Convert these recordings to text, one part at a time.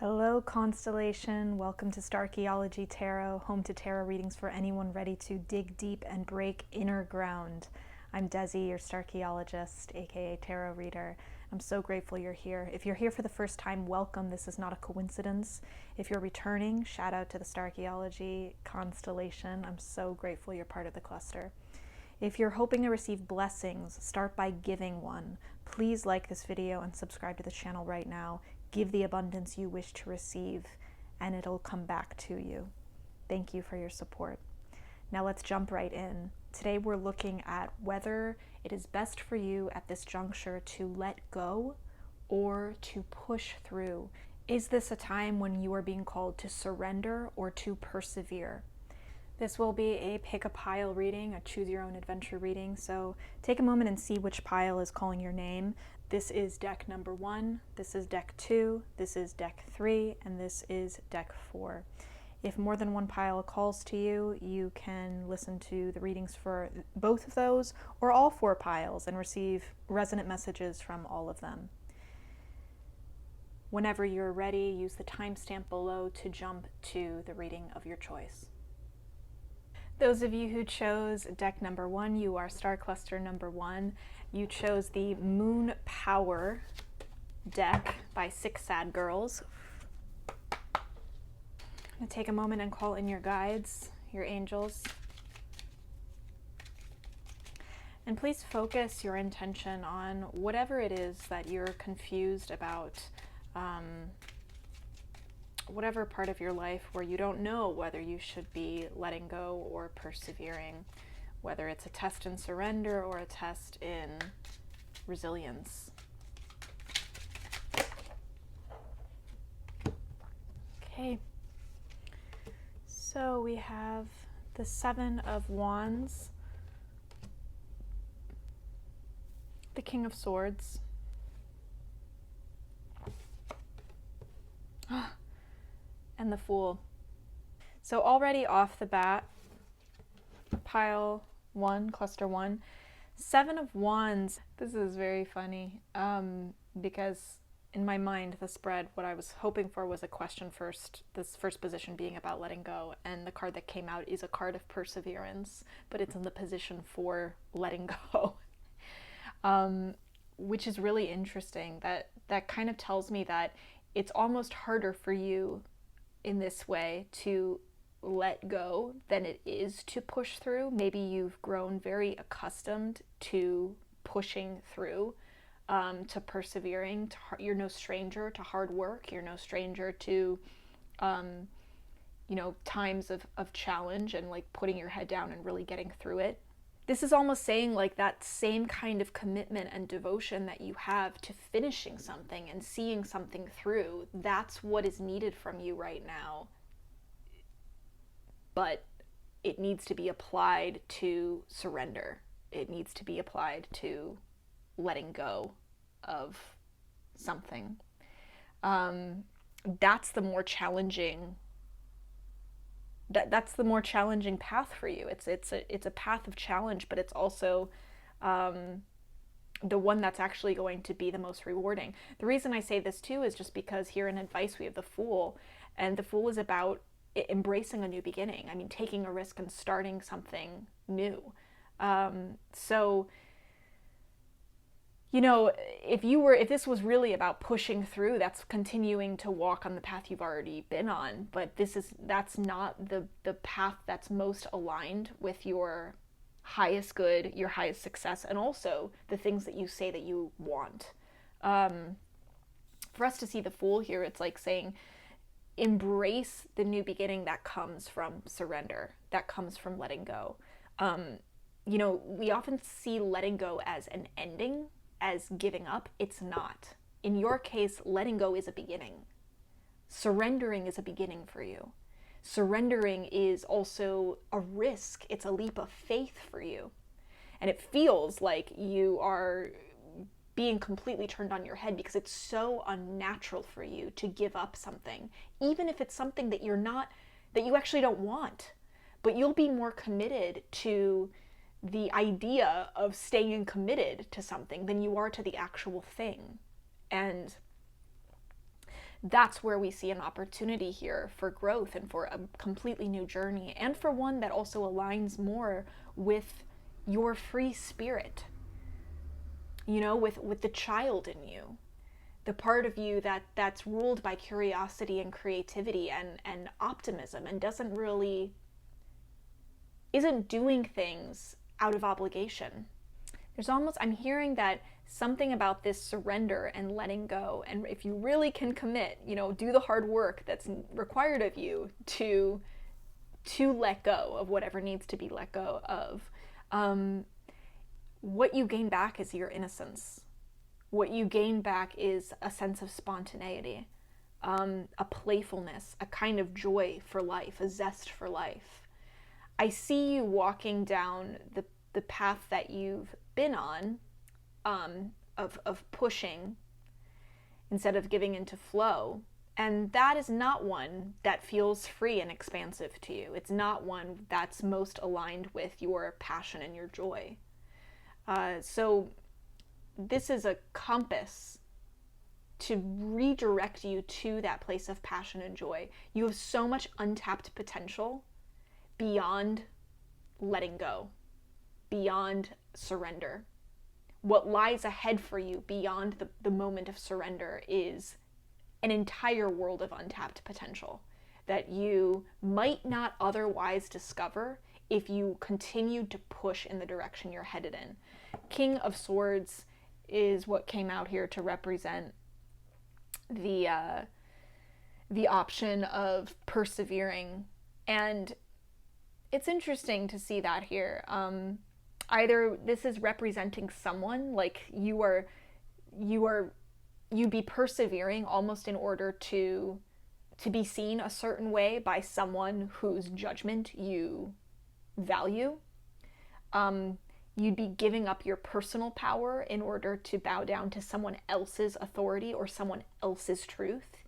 Hello, Constellation. Welcome to Starchaeology Tarot, home to tarot readings for anyone ready to dig deep and break inner ground. I'm Desi, your Starchaeologist, aka tarot reader. I'm so grateful you're here. If you're here for the first time, welcome. This is not a coincidence. If you're returning, shout out to the Starchaeology Constellation. I'm so grateful you're part of the cluster. If you're hoping to receive blessings, start by giving one. Please like this video and subscribe to the channel right now. Give the abundance you wish to receive, and it'll come back to you. Thank you for your support. Now let's jump right in. Today we're looking at whether it is best for you at this juncture to let go or to push through. Is this a time when you are being called to surrender or to persevere? This will be a pick a pile reading, a choose your own adventure reading, so take a moment and see which pile is calling your name. This is deck number 1, this is deck 2, this is deck 3, and this is deck 4. If more than one pile calls to you, you can listen to the readings for both of those or all 4 piles and receive resonant messages from all of them. Whenever you're ready, use the timestamp below to jump to the reading of your choice. Those of you who chose deck number 1, you are Star Cluster number 1. You chose the Moon Power deck by Six Sad Girls. I'm going to take a moment and call in your guides, your angels. And please focus your intention on whatever it is that you're confused about, whatever part of your life where you don't know whether you should be letting go or persevering, whether it's a test in surrender or a test in resilience. Okay, so we have the Seven of Wands, the King of Swords, and the Fool. So already off the bat, pile 1, cluster 1, Seven of Wands. This is very funny because in my mind the spread, what I was hoping for was a question first, this first position being about letting go, and the card that came out is a card of perseverance, but it's in the position for letting go. Which is really interesting. That kind of tells me that it's almost harder for you in this way to let go than it is to push through. Maybe you've grown very accustomed to pushing through, to persevering. You're no stranger to hard work. You're no stranger to, times of challenge and like putting your head down and really getting through it. This is almost saying like that same kind of commitment and devotion that you have to finishing something and seeing something through. That's what is needed from you right now. But it needs to be applied to surrender. It needs to be applied to letting go of something. That's the more challenging. That's the more challenging path for you. It's a path of challenge, but it's also the one that's actually going to be the most rewarding. The reason I say this too is just because here in advice we have the Fool, and the Fool is about embracing a new beginning. I mean, taking a risk and starting something new. If this was really about pushing through, that's continuing to walk on the path you've already been on. But that's not the path that's most aligned with your highest good, your highest success, and also the things that you say that you want. For us to see the Fool here, it's like saying, embrace the new beginning that comes from surrender, that comes from letting go. We often see letting go as an ending, as giving up. It's not. In your case, letting go is a beginning. Surrendering is a beginning for you. Surrendering is also a risk. It's a leap of faith for you. And it feels like you are being completely turned on your head because it's so unnatural for you to give up something, even if it's something that you actually don't want. But you'll be more committed to the idea of staying committed to something than you are to the actual thing. And that's where we see an opportunity here for growth and for a completely new journey, and for one that also aligns more with your free spirit, with the child in you, the part of you that's ruled by curiosity and creativity and optimism, and isn't doing things out of obligation. I'm hearing that something about this surrender and letting go, and if you really can commit, do the hard work that's required of you to let go of whatever needs to be let go of, what you gain back is your innocence. What you gain back is a sense of spontaneity, a playfulness, a kind of joy for life, a zest for life. I see you walking down the path that you've been on, of pushing instead of giving into flow. And that is not one that feels free and expansive to you. It's not one that's most aligned with your passion and your joy. So this is a compass to redirect you to that place of passion and joy. You have so much untapped potential beyond letting go, beyond surrender. What lies ahead for you beyond the moment of surrender is an entire world of untapped potential that you might not otherwise discover if you continue to push in the direction you're headed in. King of Swords is what came out here to represent the option of persevering, and it's interesting to see that here. Either this is representing someone, like you'd be persevering almost in order to be seen a certain way by someone whose judgment you value. You'd be giving up your personal power in order to bow down to someone else's authority or someone else's truth.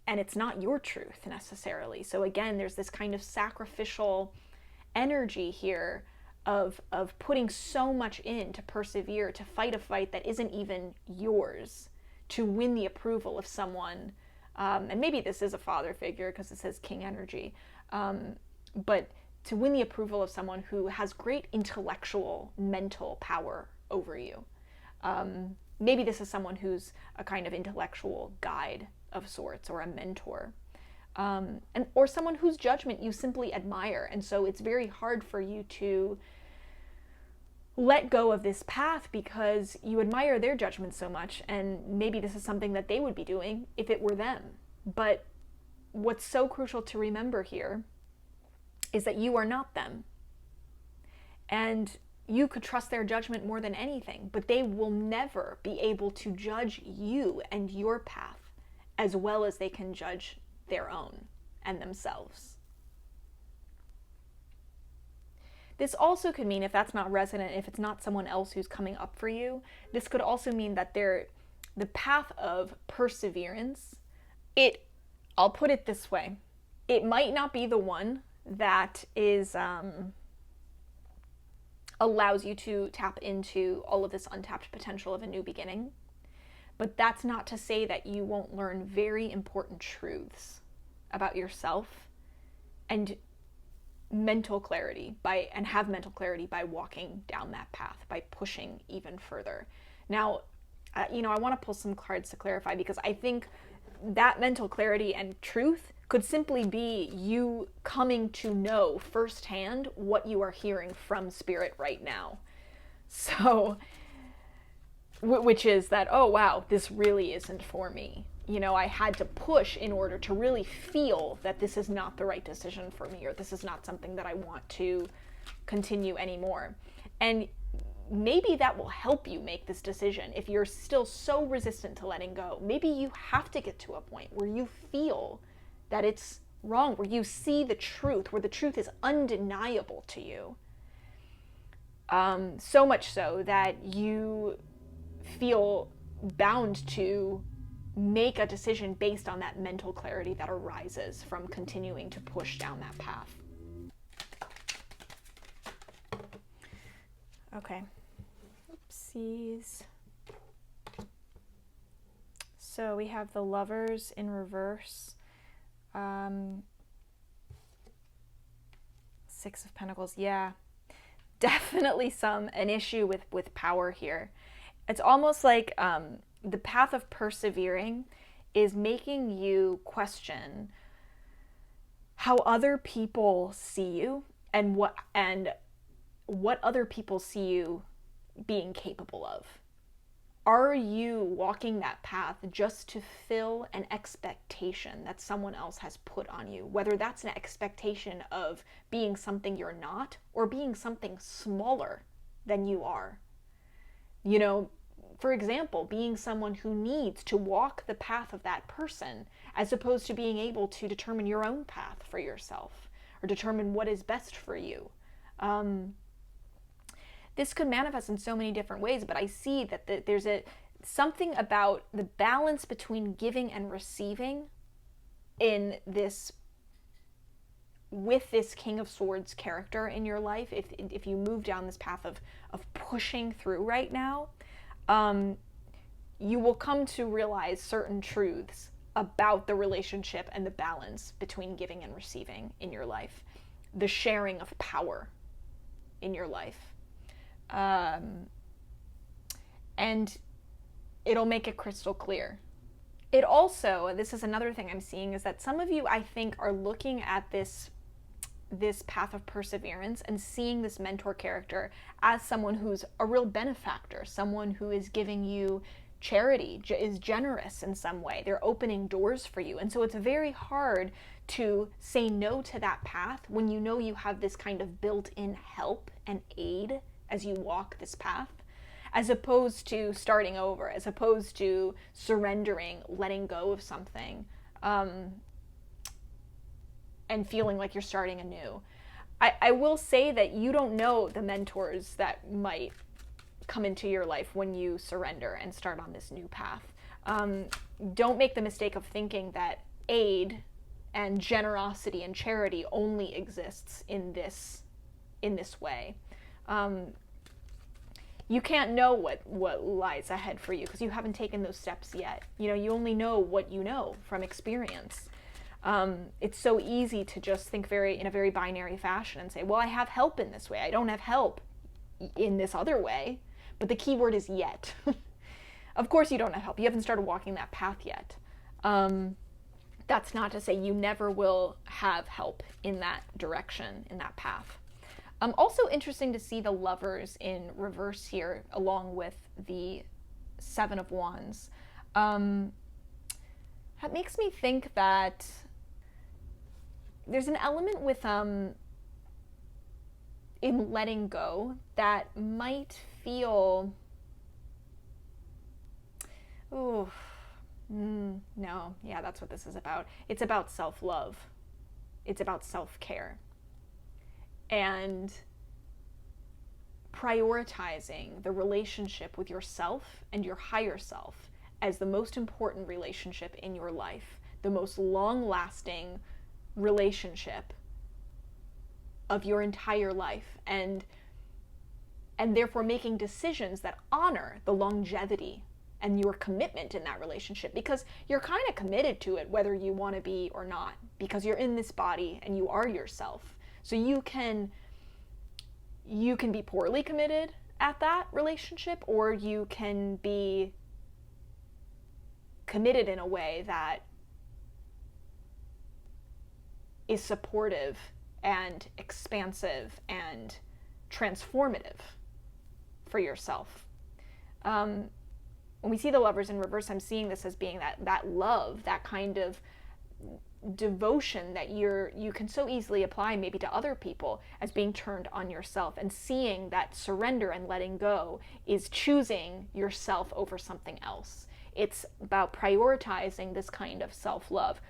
And it's not your truth necessarily. So again, there's this kind of sacrificial energy here of putting so much in to persevere, to fight a fight that isn't even yours, to win the approval of someone. And maybe this is a father figure because it says king energy. But to win the approval of someone who has great intellectual, mental power over you. Maybe this is someone who's a kind of intellectual guide of sorts, or a mentor. Or someone whose judgment you simply admire. And so it's very hard for you to let go of this path because you admire their judgment so much, and maybe this is something that they would be doing if it were them. But what's so crucial to remember here is that you are not them. And you could trust their judgment more than anything, but they will never be able to judge you and your path as well as they can judge their own and themselves. This also could mean, if that's not resonant, if it's not someone else who's coming up for you, this could also mean that the path of perseverance, I'll put it this way, it might not be the one that is allows you to tap into all of this untapped potential of a new beginning. But that's not to say that you won't learn very important truths about yourself and mental clarity have mental clarity by walking down that path, by pushing even further. Now, I want to pull some cards to clarify, because I think that mental clarity and truth could simply be you coming to know firsthand what you are hearing from spirit right now. So, which is that, oh wow, this really isn't for me. I had to push in order to really feel that this is not the right decision for me, or this is not something that I want to continue anymore. And maybe that will help you make this decision. If you're still so resistant to letting go, maybe you have to get to a point where you feel that it's wrong, where you see the truth, where the truth is undeniable to you. So much so that you feel bound to make a decision based on that mental clarity that arises from continuing to push down that path. Okay. Oopsies. So we have the Lovers in reverse. Six of Pentacles. Yeah, definitely an issue with power here. It's almost like the path of persevering is making you question how other people see you and what other people see you being capable of. Are you walking that path just to fill an expectation that someone else has put on you? Whether that's an expectation of being something you're not or being something smaller than you are. You know, for example, being someone who needs to walk the path of that person as opposed to being able to determine your own path for yourself or determine what is best for you. This could manifest in so many different ways, but I see that there's something about the balance between giving and receiving in this, with this King of Swords character in your life. If you move down this path of pushing through right now, you will come to realize certain truths about the relationship and the balance between giving and receiving in your life, the sharing of power in your life. And it'll make it crystal clear. It also, this is another thing I'm seeing, is that some of you, I think, are looking at this path of perseverance and seeing this mentor character as someone who's a real benefactor, someone who is giving you charity, is generous in some way. They're opening doors for you. And so it's very hard to say no to that path when you know you have this kind of built-in help and aid as you walk this path, as opposed to starting over, as opposed to surrendering, letting go of something, and feeling like you're starting anew. I will say that you don't know the mentors that might come into your life when you surrender and start on this new path. Don't make the mistake of thinking that aid and generosity and charity only exists in this way. You can't know what lies ahead for you because you haven't taken those steps yet. You know, you only know what you know from experience. It's so easy to just think in a very binary fashion and say, well, I have help in this way. I don't have help in this other way. But the key word is yet. Of course you don't have help. You haven't started walking that path yet. That's not to say you never will have help in that direction, in that path. Also interesting to see the Lovers in reverse here, along with the Seven of Wands. That makes me think that there's an element with in letting go that might feel, no, yeah, that's what this is about. It's about self-love. It's about self-care. And prioritizing the relationship with yourself and your higher self as the most important relationship in your life, the most long-lasting relationship of your entire life, and therefore making decisions that honor the longevity and your commitment in that relationship, because you're kind of committed to it whether you want to be or not, because you're in this body and you are yourself. So you can be poorly committed at that relationship, or you can be committed in a way that is supportive and expansive and transformative for yourself. When we see the Lovers in reverse, I'm seeing this as being that love, that kind of devotion that you can so easily apply maybe to other people, as being turned on yourself, and seeing that surrender and letting go is choosing yourself over something else. It's about prioritizing this kind of self-love.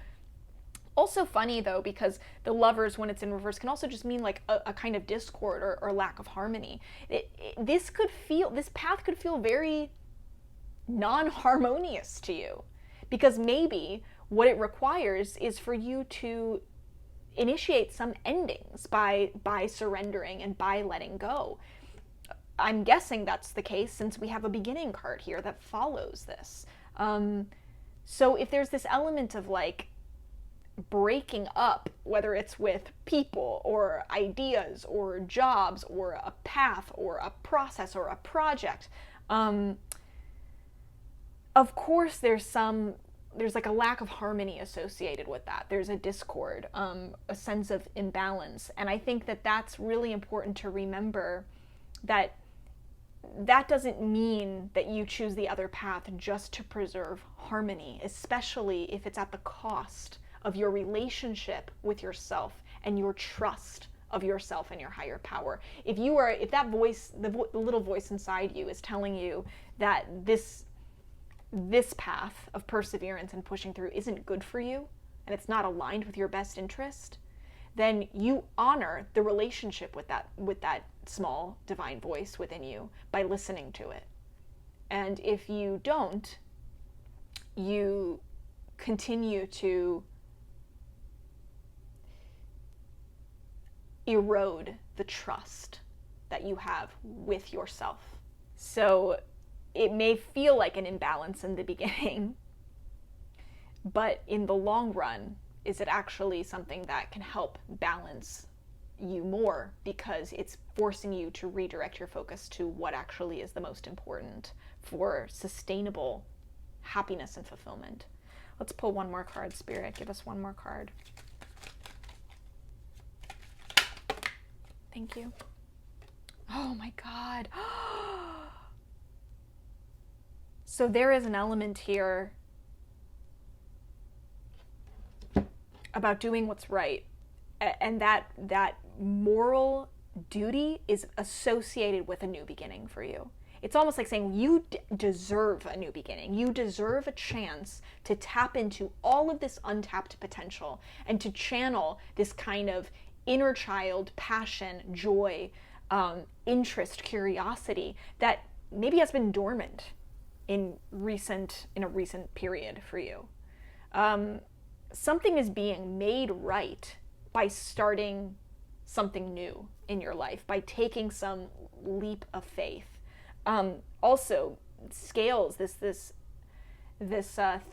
Also funny though, because the Lovers, when it's in reverse, can also just mean like a kind of discord or lack of harmony. This path could feel very non-harmonious to you, because maybe what it requires is for you to initiate some endings by surrendering and by letting go. I'm guessing that's the case since we have a beginning card here that follows this. So if there's this element of like breaking up, whether it's with people or ideas or jobs or a path or a process or a project, of course there's like a lack of harmony associated with that. There's a discord, a sense of imbalance. And I think that that's really important to remember, that that doesn't mean that you choose the other path just to preserve harmony, especially if it's at the cost of your relationship with yourself and your trust of yourself and your higher power. If that voice, the little voice inside you is telling you that this path of perseverance and pushing through isn't good for you and it's not aligned with your best interest, then you honor the relationship with that small divine voice within you by listening to it. And if you don't, you continue to erode the trust that you have with yourself. So it may feel like an imbalance in the beginning, but in the long run, is it actually something that can help balance you more, because it's forcing you to redirect your focus to what actually is the most important for sustainable happiness and fulfillment. Let's pull one more card, Spirit. Give us one more card. Thank you. Oh my God. So there is an element here about doing what's right, and that moral duty is associated with a new beginning for you. It's almost like saying you deserve a new beginning. You deserve a chance to tap into all of this untapped potential and to channel this kind of inner child passion, joy, interest, curiosity that maybe has been dormant in a recent period for you. Something is being made right by starting something new in your life, by taking some leap of faith. Also, scales, this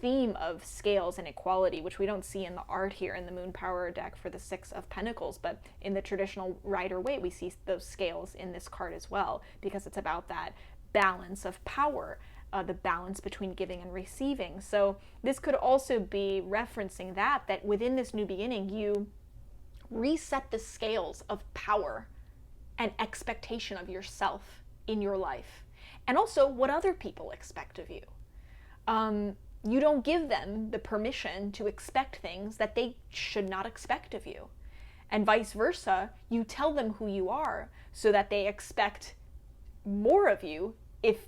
theme of scales and equality, which we don't see in the art here in the Moon Power deck for the Six of Pentacles, but in the traditional Rider-Waite, we see those scales in this card as well, because it's about that balance of power, the balance between giving and receiving. So this could also be referencing that within this new beginning, you reset the scales of power and expectation of yourself in your life, and also what other people expect of you. You don't give them the permission to expect things that they should not expect of you. And vice versa, you tell them who you are so that they expect more of you if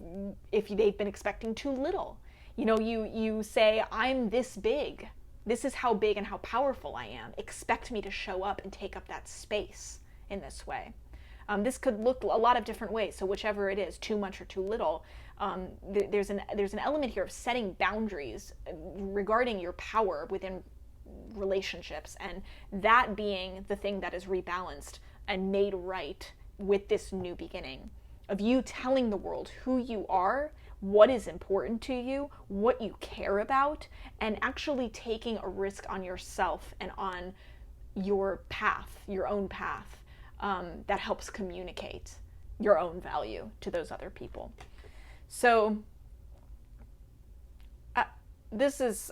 they've been expecting too little. You know, you say, I'm this big. This is how big and how powerful I am. Expect me to show up and take up that space in this way. This could look a lot of different ways. So whichever it is, too much or too little, there's an element here of setting boundaries regarding your power within relationships, and that being the thing that is rebalanced and made right with this new beginning of you telling the world who you are, what is important to you, what you care about, and actually taking a risk on yourself and on your path, your own path, that helps communicate your own value to those other people. So this is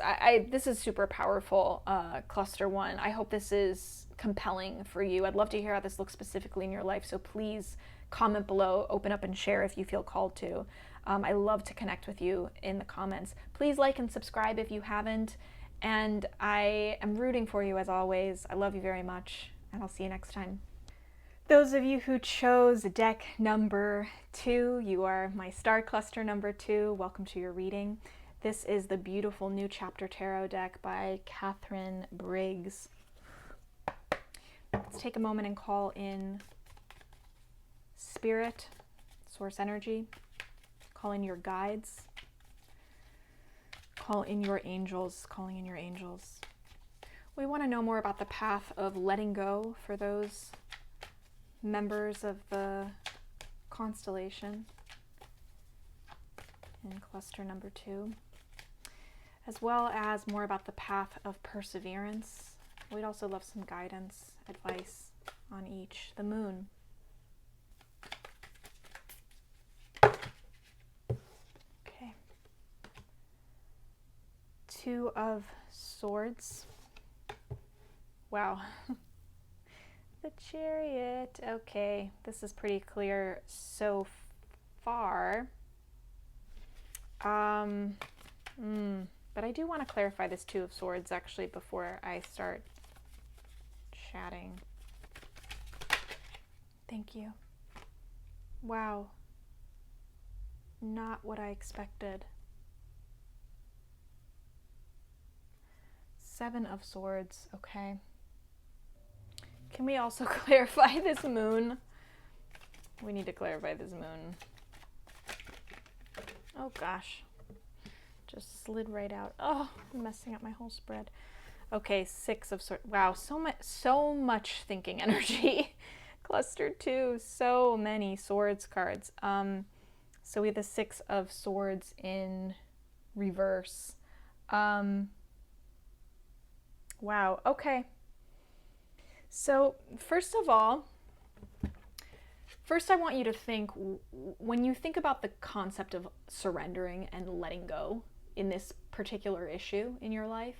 super powerful, cluster one. I hope this is compelling for you. I'd love to hear how this looks specifically in your life. So please comment below, open up and share if you feel called to. I love to connect with you in the comments. Please like and subscribe if you haven't. And I am rooting for you as always. I love you very much, and I'll see you next time. Those of you who chose deck number 2, you are my star cluster number 2. Welcome to your reading. This is the beautiful New Chapter Tarot deck by Catherine Briggs. Let's take a moment and call in Spirit, Source Energy. Call in your guides. Call in your angels, calling in your angels. We want to know more about the path of letting go for those members of the constellation in cluster number 2. as well as more about the path of perseverance. We'd also love some guidance, advice on each. The moon. Okay. Two of Swords. Wow. The Chariot. Okay, this is pretty clear so far. But I do want to clarify this Two of Swords actually before I start chatting. Thank you. Wow. Not what I expected. Seven of Swords. Okay. Can we also clarify this moon? We need to clarify this moon. Oh gosh. Just slid right out. Oh, I'm messing up my whole spread. Okay, Six of Swords. Wow, so much thinking energy. Cluster 2, so many Swords cards. So we have the Six of Swords in reverse. Wow, okay. So first of all, I want you to think, when you think about the concept of surrendering and letting go in this particular issue in your life,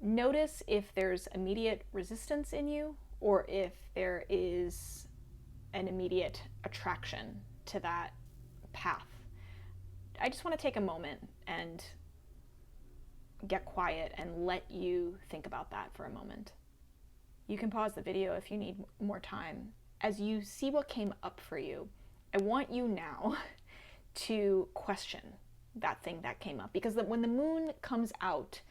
notice if there's immediate resistance in you or if there is an immediate attraction to that path. I just want to take a moment and get quiet and let you think about that for a moment. You can pause the video if you need more time. As you see what came up for you, I want you now to question that thing that came up, because when the moon comes out,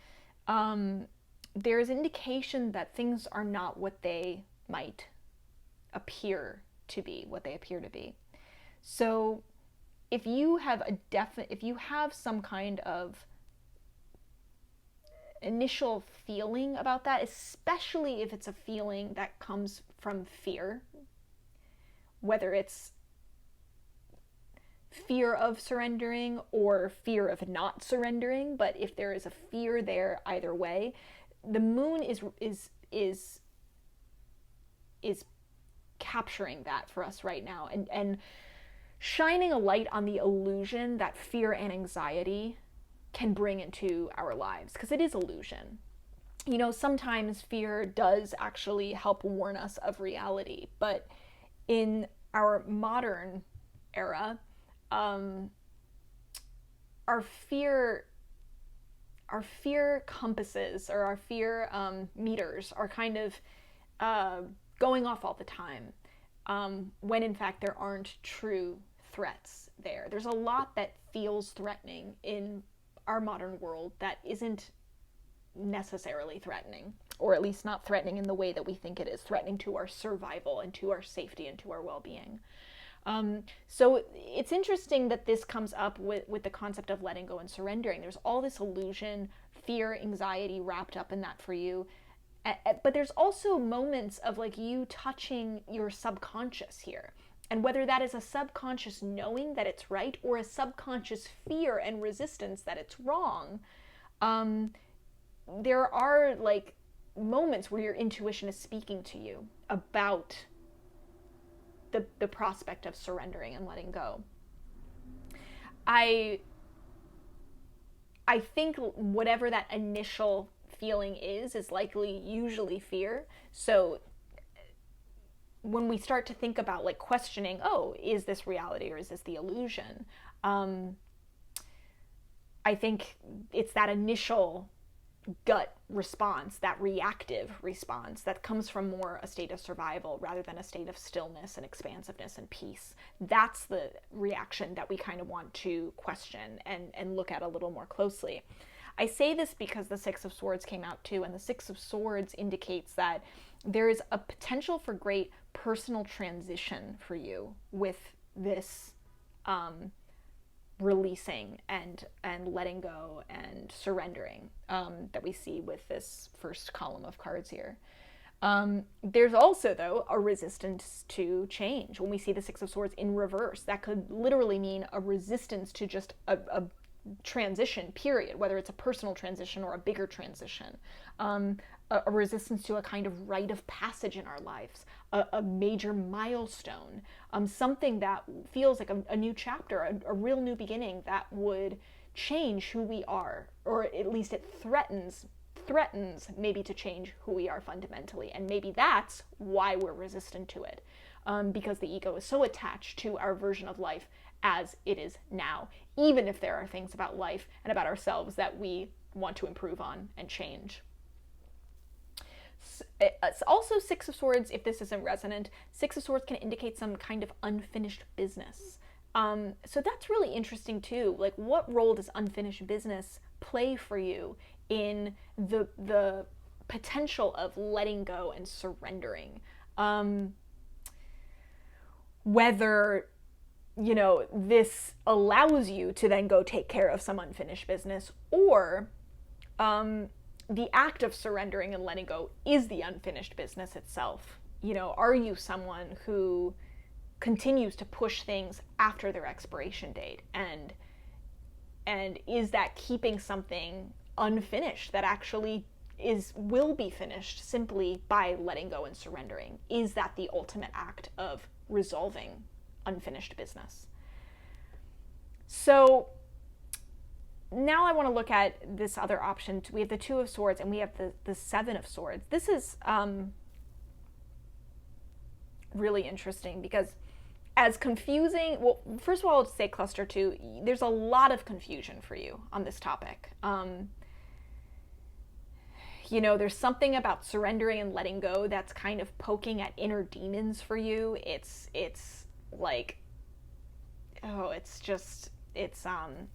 there is indication that things are not what they might appear to be, So if you have if you have some kind of initial feeling about that, especially if it's a feeling that comes from fear, whether it's fear of surrendering or fear of not surrendering, but if there is a fear there either way, the moon is capturing that for us right now and shining a light on the illusion that fear and anxiety can bring into our lives, because it is illusion. You know, sometimes fear does actually help warn us of reality, but in our modern era, our fear compasses, or our fear meters are kind of going off all the time, when in fact there aren't true threats there. There's a lot that feels threatening in our modern world that isn't necessarily threatening, or at least not threatening in the way that we think it is, threatening to our survival and to our safety and to our well-being. So it's interesting that this comes up with the concept of letting go and surrendering. There's all this illusion, fear, anxiety wrapped up in that for you. But there's also moments of like you touching your subconscious here. And whether that is a subconscious knowing that it's right or a subconscious fear and resistance that it's wrong, there are like moments where your intuition is speaking to you about the prospect of surrendering and letting go. I think whatever that initial feeling is likely usually fear. So when we start to think about like questioning, oh, is this reality or is this the illusion? I think it's that initial gut response, that reactive response that comes from more a state of survival rather than a state of stillness and expansiveness and peace. That's the reaction that we kind of want to question and look at a little more closely. I say this because the Six of Swords came out too, and the Six of Swords indicates that there is a potential for great personal transition for you with this releasing and letting go and surrendering that we see with this first column of cards here. There's also, though, a resistance to change. When we see the Six of Swords in reverse, that could literally mean a resistance to just a transition, period, whether it's a personal transition or a bigger transition, a resistance to a kind of rite of passage in our lives, a major milestone, something that feels like a new chapter, a real new beginning that would change who we are, or at least it threatens maybe to change who we are fundamentally. And maybe that's why we're resistant to it, because the ego is so attached to our version of life as it is now, even if there are things about life and about ourselves that we want to improve on and change. It's also Six of Swords, if this isn't resonant, Six of Swords can indicate some kind of unfinished business. So that's really interesting too. Like, what role does unfinished business play for you in the potential of letting go and surrendering? Whether, you know, this allows you to then go take care of some unfinished business, or the act of surrendering and letting go is the unfinished business itself. You know, are you someone who continues to push things after their expiration date, and is that keeping something unfinished that actually will be finished simply by letting go and surrendering? Is that the ultimate act of resolving unfinished business? So now I want to look at this other option. We have the Two of Swords and we have the Seven of Swords. This is really interesting because, as confusing, well, first of all, I'll say cluster 2, there's a lot of confusion for you on this topic. You know, there's something about surrendering and letting go that's kind of poking at inner demons for you. It's like, oh, it's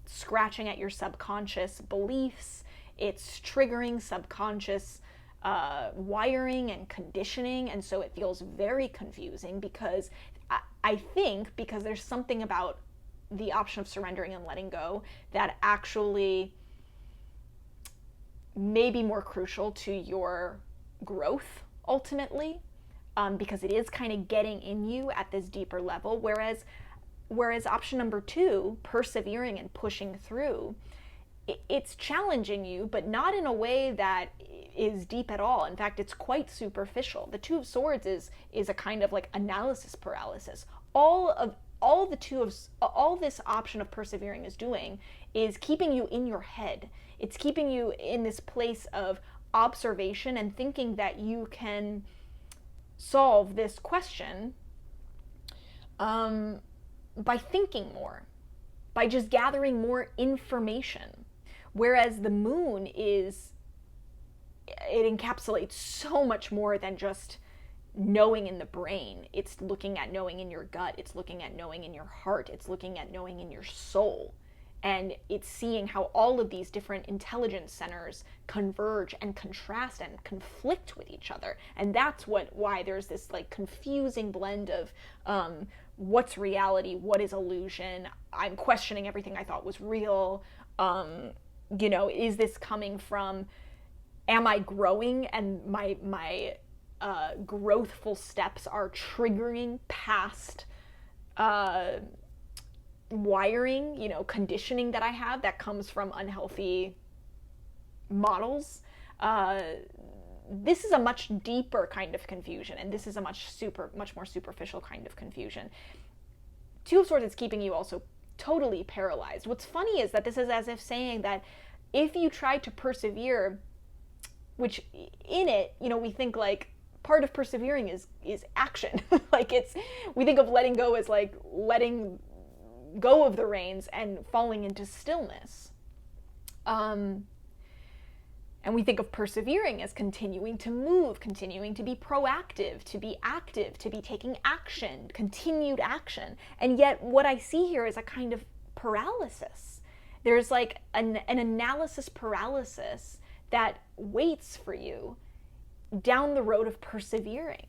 scratching at your subconscious beliefs. It's triggering subconscious wiring and conditioning, and so it feels very confusing because I think because there's something about the option of surrendering and letting go that actually may be more crucial to your growth ultimately, because it is kind of getting in you at this deeper level, whereas option number 2, persevering and pushing through, it's challenging you, but not in a way that is deep at all. In fact, it's quite superficial. The Two of Swords is a kind of like analysis paralysis. All this option of persevering is doing is keeping you in your head. It's keeping you in this place of observation and thinking that you can solve this question by thinking more, by just gathering more information. Whereas the moon it encapsulates so much more than just knowing in the brain. It's looking at knowing in your gut. It's looking at knowing in your heart. It's looking at knowing in your soul. And it's seeing how all of these different intelligence centers converge and contrast and conflict with each other. And that's why there's this like confusing blend of what's reality, what is illusion. I'm questioning everything I thought was real. You know, is this coming from, am I growing and my growthful steps are triggering past wiring, you know, conditioning that I have that comes from unhealthy models? This is a much deeper kind of confusion, and this is a much more superficial kind of confusion. Two of Swords is keeping you also totally paralyzed. What's funny is that this is as if saying that if you try to persevere, which in it, you know, we think like part of persevering is action. Like we think of letting go as like letting go of the reins and falling into stillness. And we think of persevering as continuing to move, continuing to be proactive, to be active, to be taking action, continued action. And yet what I see here is a kind of paralysis. There's like an analysis paralysis that waits for you down the road of persevering.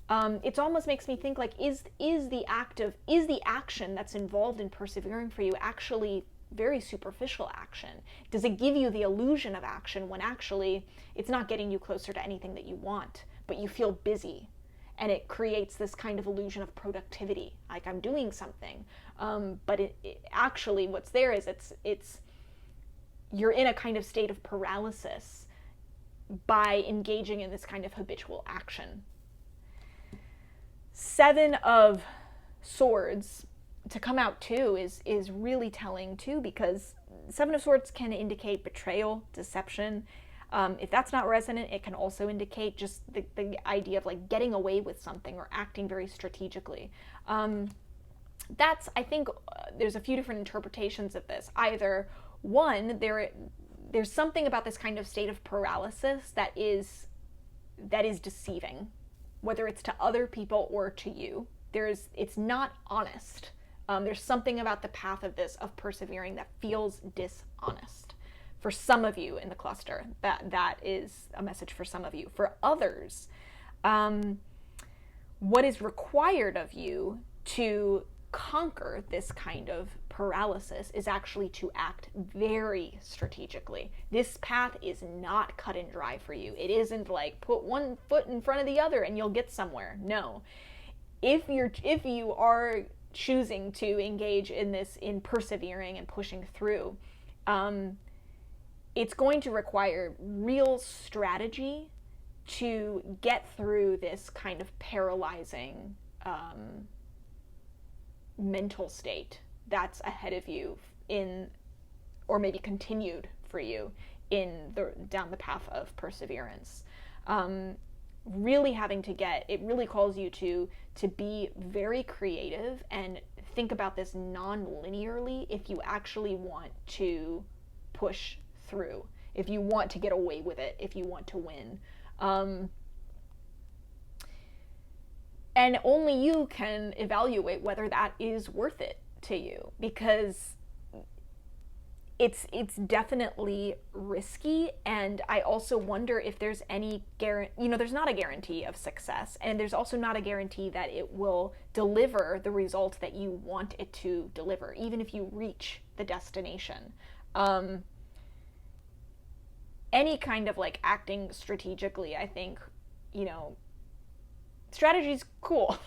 It almost makes me think like, is the action that's involved in persevering for you actually very superficial action? Does it give you the illusion of action when actually it's not getting you closer to anything that you want, but you feel busy, and it creates this kind of illusion of productivity, like I'm doing something, but it actually what's there is it's you're in a kind of state of paralysis by engaging in this kind of habitual action. Seven of Swords to come out too is really telling too, because Seven of Swords can indicate betrayal, deception. If that's not resonant, it can also indicate just the idea of like getting away with something or acting very strategically. That's, I think, there's a few different interpretations of this. Either one, there's something about this kind of state of paralysis that is deceiving, whether it's to other people or to you. It's not honest. There's something about the path of persevering that feels dishonest. For some of you in the cluster, that is a message for some of you. For others, what is required of you to conquer this kind of paralysis is actually to act very strategically. This path is not cut and dry for you. It isn't like put one foot in front of the other and you'll get somewhere. No. If you are choosing to engage in persevering and pushing through, it's going to require real strategy to get through this kind of paralyzing mental state that's ahead of you or maybe continued for you down the path of perseverance. Really having to it really calls you to be very creative and think about this non-linearly if you actually want to push through, if you want to get away with it, if you want to win. And only you can evaluate whether that is worth it to you, because it's definitely risky. And I also wonder if there's any there's not a guarantee of success, and there's also not a guarantee that it will deliver the result that you want it to deliver, even if you reach the destination. Any kind of like acting strategically, I think, strategy's cool.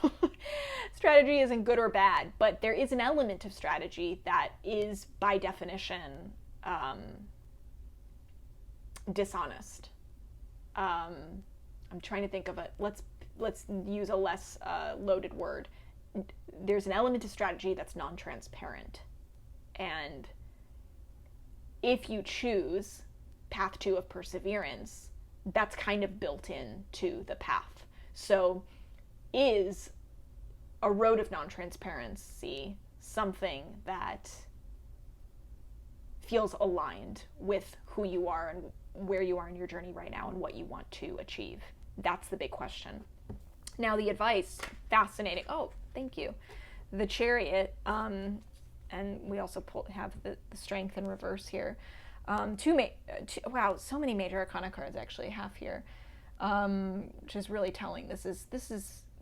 Strategy isn't good or bad, but there is an element of strategy that is, by definition, dishonest. I'm trying to think of it. Let's use a less loaded word. There's an element of strategy that's non-transparent, and if you choose path 2 of perseverance, that's kind of built into the path. So is a road of non-transparency something that feels aligned with who you are and where you are in your journey right now and what you want to achieve? That's the big question. Now the advice, fascinating. Oh, thank you. The Chariot, and we also have the Strength in reverse here. Wow, so many major arcana cards actually have here, which is really telling. This is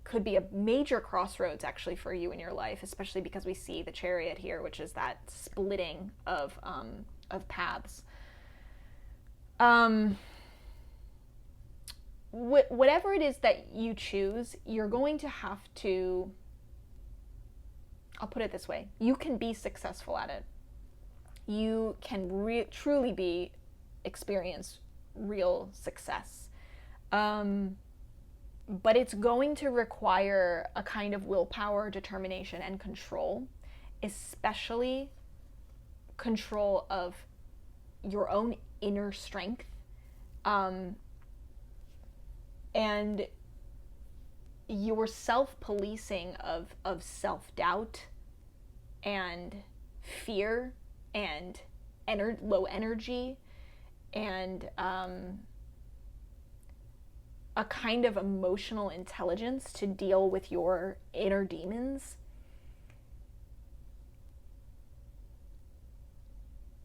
could be a major crossroads actually for you in your life, especially because we see the Chariot here, which is that splitting of paths. Whatever it is that you choose, you're going to have to, I'll put it this way, you can be successful at it. You can truly experience real success. But it's going to require a kind of willpower, determination, and control, especially control of your own inner strength, and your self-policing of self-doubt and fear and low energy, and a kind of emotional intelligence to deal with your inner demons.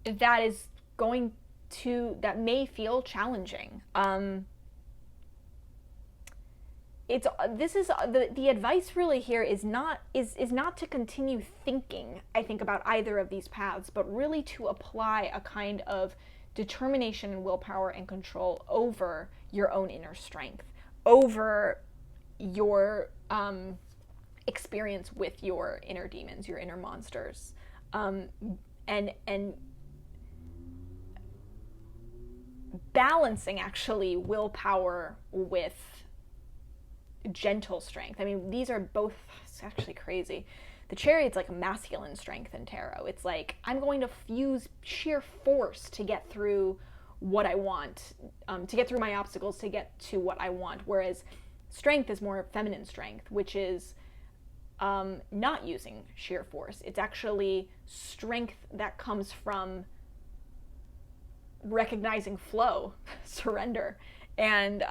That may feel challenging. The advice really here is not to continue thinking, I think, about either of these paths, but really to apply a kind of determination and willpower and control over your own inner strength, over your experience with your inner demons, your inner monsters, and balancing actually willpower with gentle strength. I mean, these are both, it's actually crazy. The Chariot's like masculine strength in tarot. It's like, I'm going to use sheer force to get through what I want, to get through my obstacles, to get to what I want. Whereas strength is more feminine strength, which is not using sheer force. It's actually strength that comes from recognizing flow, surrender, and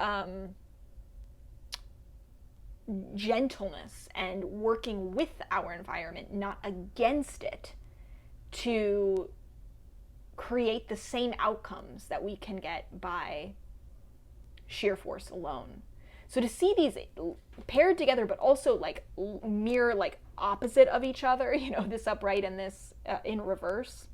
gentleness, and working with our environment, not against it, to create the same outcomes that we can get by sheer force alone. So to see these paired together, but also like mirror, like opposite of each other, you know, this upright and this in reverse,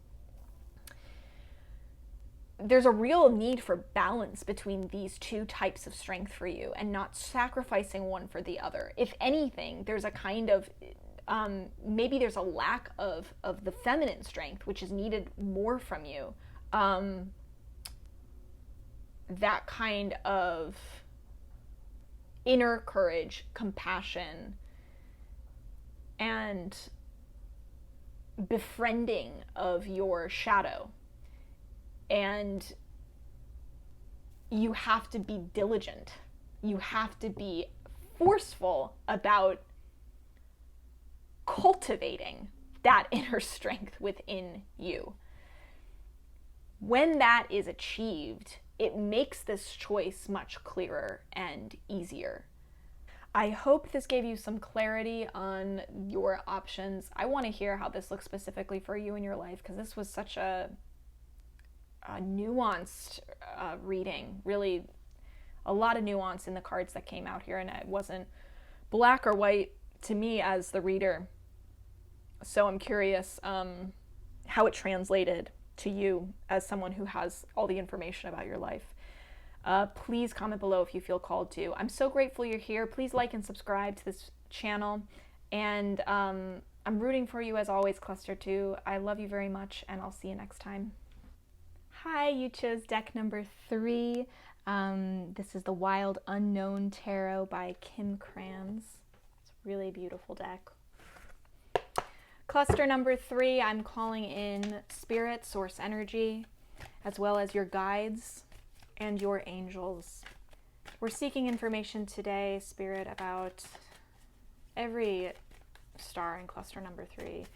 there's a real need for balance between these two types of strength for you, and not sacrificing one for the other. If anything, there's a kind of maybe there's a lack of the feminine strength, which is needed more from you. That kind of inner courage, compassion, and befriending of your shadow. And you have to be diligent. You have to be forceful about cultivating that inner strength within you. When that is achieved, it makes this choice much clearer and easier. I hope this gave you some clarity on your options. I want to hear how this looks specifically for you in your life, because this was such a nuanced reading. Really, a lot of nuance in the cards that came out here, and it wasn't black or white to me as the reader. So I'm curious how it translated to you as someone who has all the information about your life. Please comment below if you feel called to. I'm so grateful you're here. Please like and subscribe to this channel. And I'm rooting for you as always, Cluster 2. I love you very much, and I'll see you next time. Hi, you chose deck number 3. This is the Wild Unknown Tarot by Kim Krans. It's a really beautiful deck. Cluster number 3, I'm calling in spirit, source energy, as well as your guides and your angels. We're seeking information today, Spirit, about every star in cluster number 3.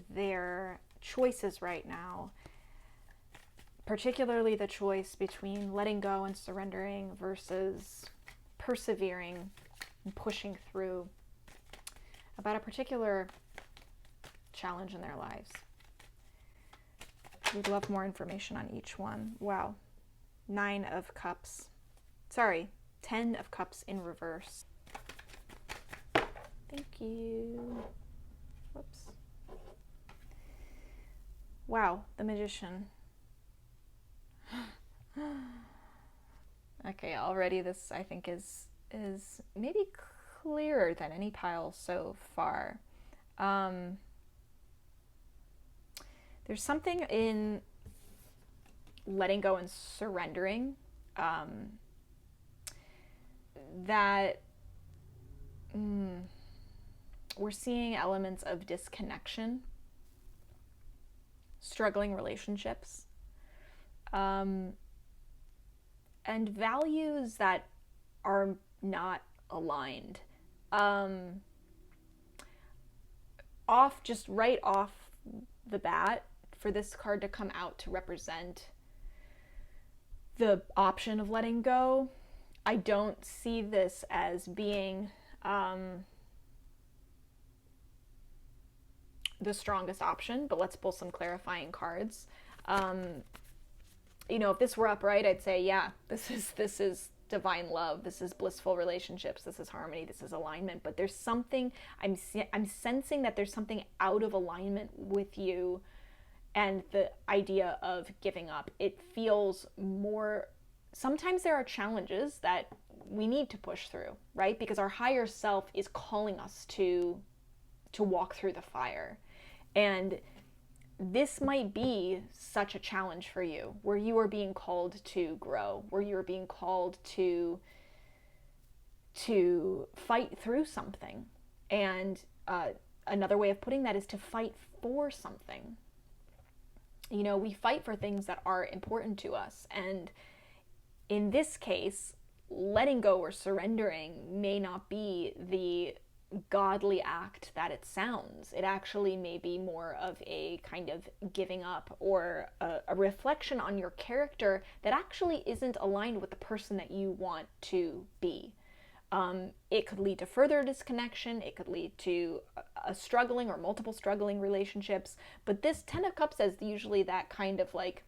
Their choices right now, particularly the choice between letting go and surrendering versus persevering and pushing through, about a particular challenge in their lives. We'd love more information on each one. Wow. 9 of Cups. Sorry, 10 of Cups in reverse. Thank you. Whoops. Wow, the Magician. Okay, already this I think is maybe clearer than any pile so far. There's something in letting go and surrendering that we're seeing elements of disconnection, struggling relationships, and values that are not aligned. Right off the bat, for this card to come out to represent the option of letting go, I don't see this as being the strongest option, but let's pull some clarifying cards. You know, if this were upright, I'd say, yeah, this is divine love, this is blissful relationships, this is harmony, this is alignment. But there's something, I'm sensing that there's something out of alignment with you and the idea of giving up. It feels more, sometimes there are challenges that we need to push through, right? Because our higher self is calling us to walk through the fire. And this might be such a challenge for you, where you are being called to grow, where you're being called to fight through something. And another way of putting that is to fight for something. You know, we fight for things that are important to us. And in this case, letting go or surrendering may not be the godly act that it sounds. It actually may be more of a kind of giving up, or a reflection on your character that actually isn't aligned with the person that you want to be. It could lead to further disconnection. It could lead to a struggling or multiple struggling relationships. But this Ten of Cups is usually that kind of like,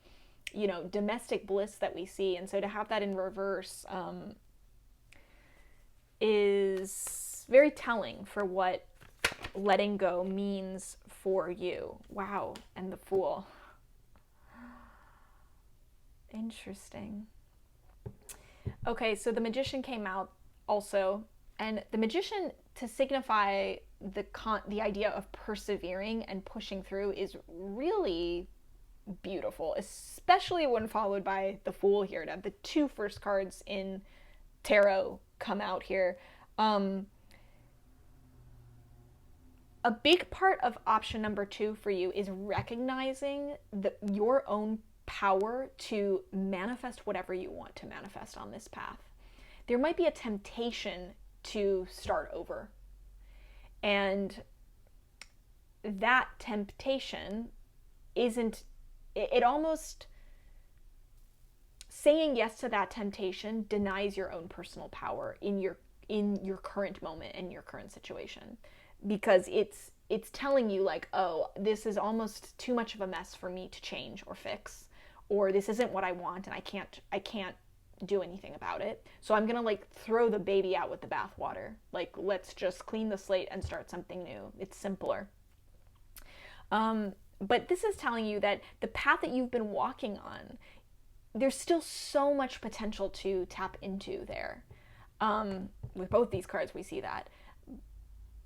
you know, domestic bliss that we see. And so to have that in reverse is very telling for what letting go means for you. Wow. And the Fool. Interesting. Okay, so the Magician came out also, and the Magician, to signify the idea of persevering and pushing through, is really beautiful, especially when followed by the Fool here. To have the two first cards in tarot come out here. A big part of option number 2 for you is recognizing your own power to manifest whatever you want to manifest on this path. There might be a temptation to start over. And that temptation isn't, it almost, saying yes to that temptation denies your own personal power in your current moment and your current situation. Because it's telling you like, oh, this is almost too much of a mess for me to change or fix, or this isn't what I want and I can't do anything about it. So I'm gonna like throw the baby out with the bathwater. Like, let's just clean the slate and start something new. It's simpler. But this is telling you that the path that you've been walking on, there's still so much potential to tap into there. With both these cards, we see that.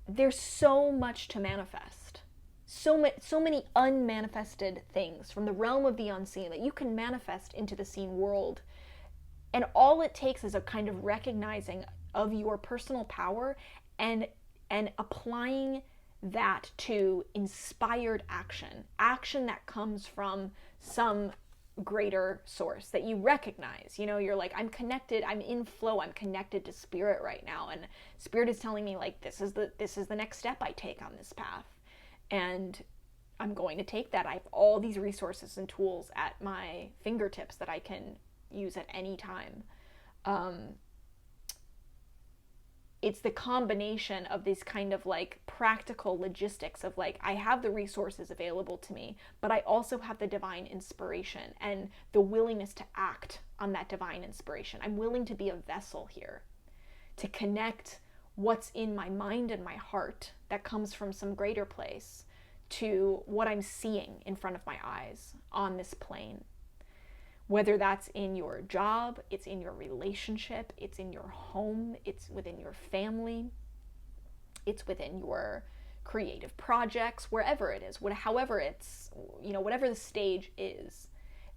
There's so much to manifest. So many unmanifested things from the realm of the unseen that you can manifest into the seen world. And all it takes is a kind of recognizing of your personal power and applying that to inspired action that comes from some greater source that you recognize. You know, you're like, I'm connected, I'm in flow, I'm connected to spirit right now, and spirit is telling me like, this is the next step I take on this path, and I'm going to take that. I have all these resources and tools at my fingertips that I can use at any time. It's the combination of these kind of like practical logistics of like, I have the resources available to me, but I also have the divine inspiration and the willingness to act on that divine inspiration. I'm willing to be a vessel here to connect what's in my mind and my heart that comes from some greater place to what I'm seeing in front of my eyes on this plane. Whether that's in your job, it's in your relationship, it's in your home, it's within your family, it's within your creative projects, wherever it is, however it's, you know, whatever the stage is,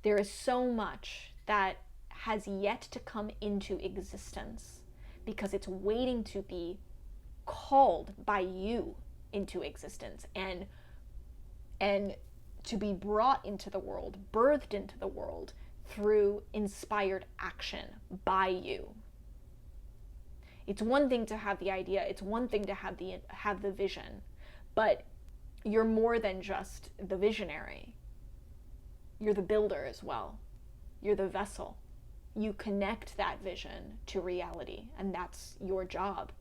there is so much that has yet to come into existence because it's waiting to be called by you into existence and to be brought into the world, birthed into the world, through inspired action by you. It's one thing to have the idea, it's one thing to have the vision, but you're more than just the visionary. You're the builder as well. You're the vessel. You connect that vision to reality, and that's your job.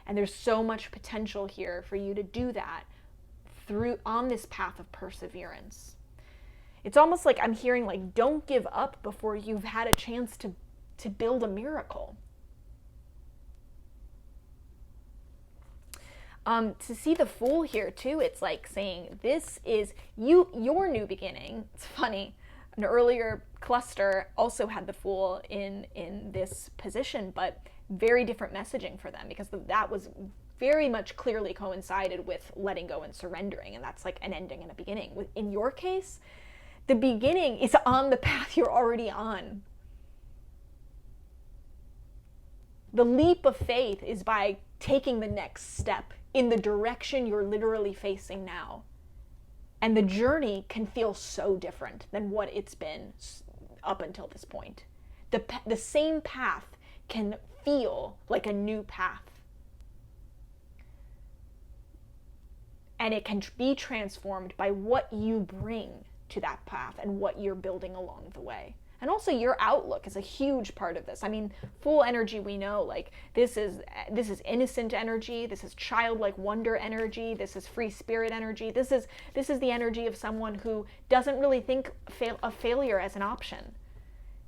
And there's so much potential here for you to do that on this path of perseverance. It's almost like I'm hearing like, don't give up before you've had a chance to build a miracle. To see the Fool here too, it's like saying this is your new beginning. It's funny. An earlier cluster also had the Fool in this position, but very different messaging for them because that was very much clearly coincided with letting go and surrendering, and that's like an ending and a beginning. In your case, the beginning is on the path you're already on. The leap of faith is by taking the next step in the direction you're literally facing now. And the journey can feel so different than what it's been up until this point. The same path can feel like a new path. And it can be transformed by what you bring to that path and what you're building along the way. And also your outlook is a huge part of this. I mean, full energy, we know, like this is innocent energy, this is childlike wonder energy, this is free spirit energy. This is the energy of someone who doesn't really think of failure as an option.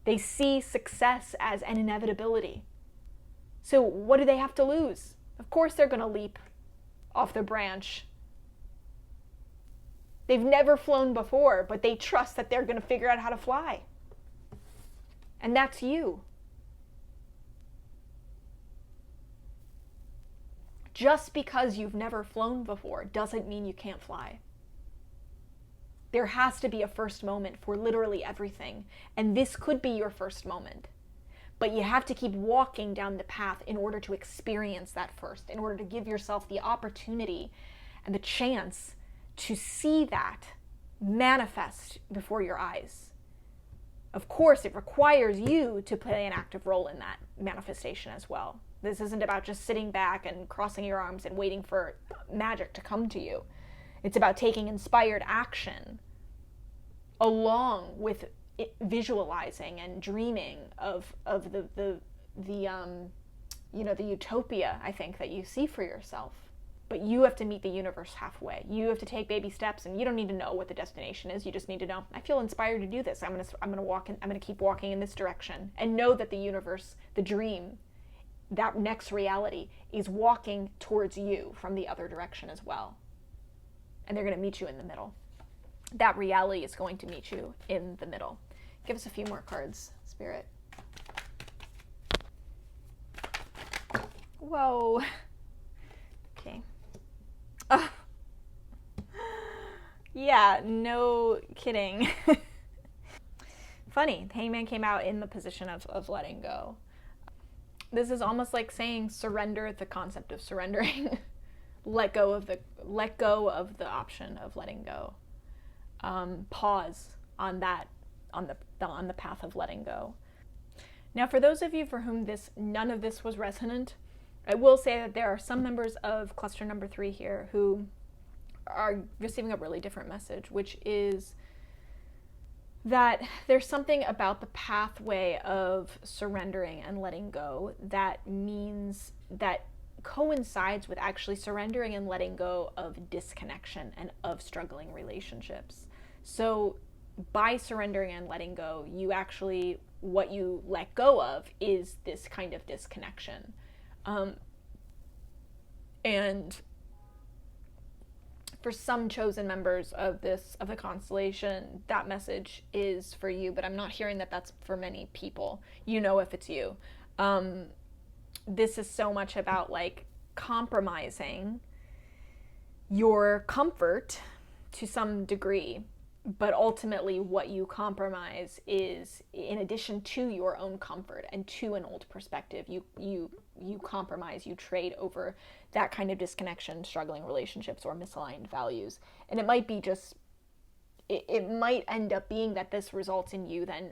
They see success as an inevitability. So what do they have to lose? Of course they're going to leap off the branch. They've never flown before, but they trust that they're going to figure out how to fly. And that's you. Just because you've never flown before doesn't mean you can't fly. There has to be a first moment for literally everything, and this could be your first moment. But you have to keep walking down the path in order to experience that first, in order to give yourself the opportunity and the chance to see that manifest before your eyes. Of course, it requires you to play an active role in that manifestation as well. This isn't about just sitting back and crossing your arms and waiting for magic to come to you. It's about taking inspired action along with visualizing and dreaming of the utopia, I think, that you see for yourself. But you have to meet the universe halfway. You have to take baby steps, and you don't need to know what the destination is. You just need to know, I feel inspired to do this. I'm gonna keep walking in this direction, and know that the universe, the dream, that next reality is walking towards you from the other direction as well. And they're gonna meet you in the middle. That reality is going to meet you in the middle. Give us a few more cards, Spirit. Whoa. Okay. Yeah, no kidding. Funny, the Hangman came out in the position of letting go. This is almost like saying surrender the concept of surrendering. let go of the option of letting go. Pause on that, on the path of letting go. Now, for those of you for whom none of this was resonant, I will say that there are some members of cluster number 3 here who are receiving a really different message, which is that there's something about the pathway of surrendering and letting go that means that coincides with actually surrendering and letting go of disconnection and of struggling relationships. So by surrendering and letting go, what you let go of is this kind of disconnection. And for some chosen members of the constellation, that message is for you, but I'm not hearing that that's for many people. You know if it's you. This is so much about like compromising your comfort to some degree, but ultimately what you compromise is, in addition to your own comfort and to an old perspective, you compromise, you trade over that kind of disconnection, struggling relationships, or misaligned values. And it might be just, it might end up being that this results in you then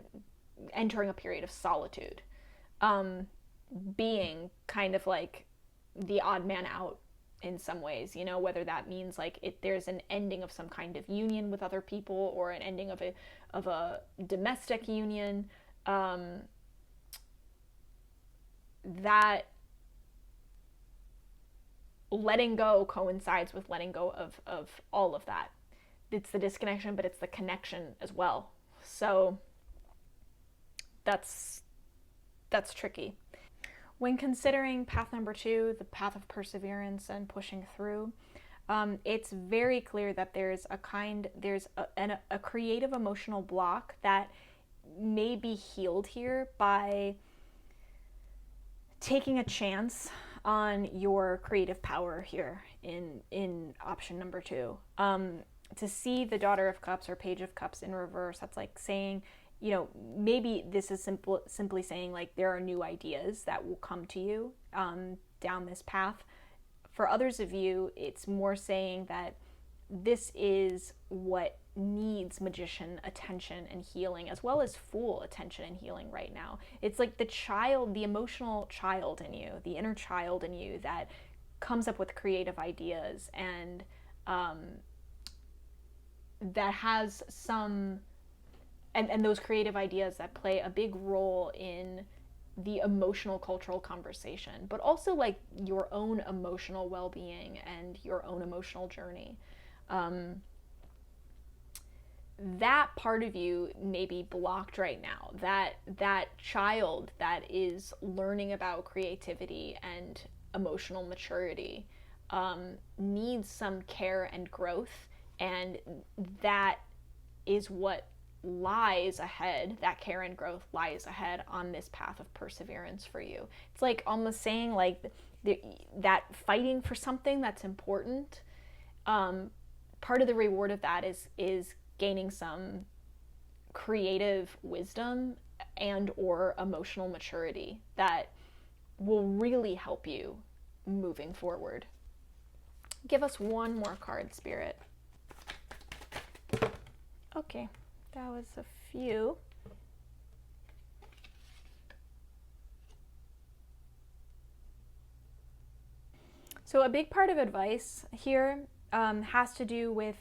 entering a period of solitude, being kind of like the odd man out in some ways, whether that means like there's an ending of some kind of union with other people, or an ending of a domestic union, that letting go coincides with letting go of all of that. It's the disconnection, but it's the connection as well. So that's tricky. When considering path number 2, the path of perseverance and pushing through, it's very clear that there's a creative emotional block that may be healed here by taking a chance on your creative power here in option number 2. To see the Daughter of Cups or Page of Cups in reverse, that's like saying, you know, maybe this is simply saying like there are new ideas that will come to you down this path. For others of you, it's more saying that this is what needs magician attention and healing, as well as fool attention and healing right now. It's like the child, the emotional child in you, the inner child in you that comes up with creative ideas and that has some, and those creative ideas that play a big role in the emotional cultural conversation, but also like your own emotional well-being and your own emotional journey. That part of you may be blocked right now. That child that is learning about creativity and emotional maturity needs some care and growth, and that is what lies ahead. That care and growth lies ahead on this path of perseverance for you. It's like almost saying like that fighting for something that's important, part of the reward of that is gaining some creative wisdom and or emotional maturity that will really help you moving forward. Give us one more card, Spirit. Okay, that was a few. So a big part of advice here has to do with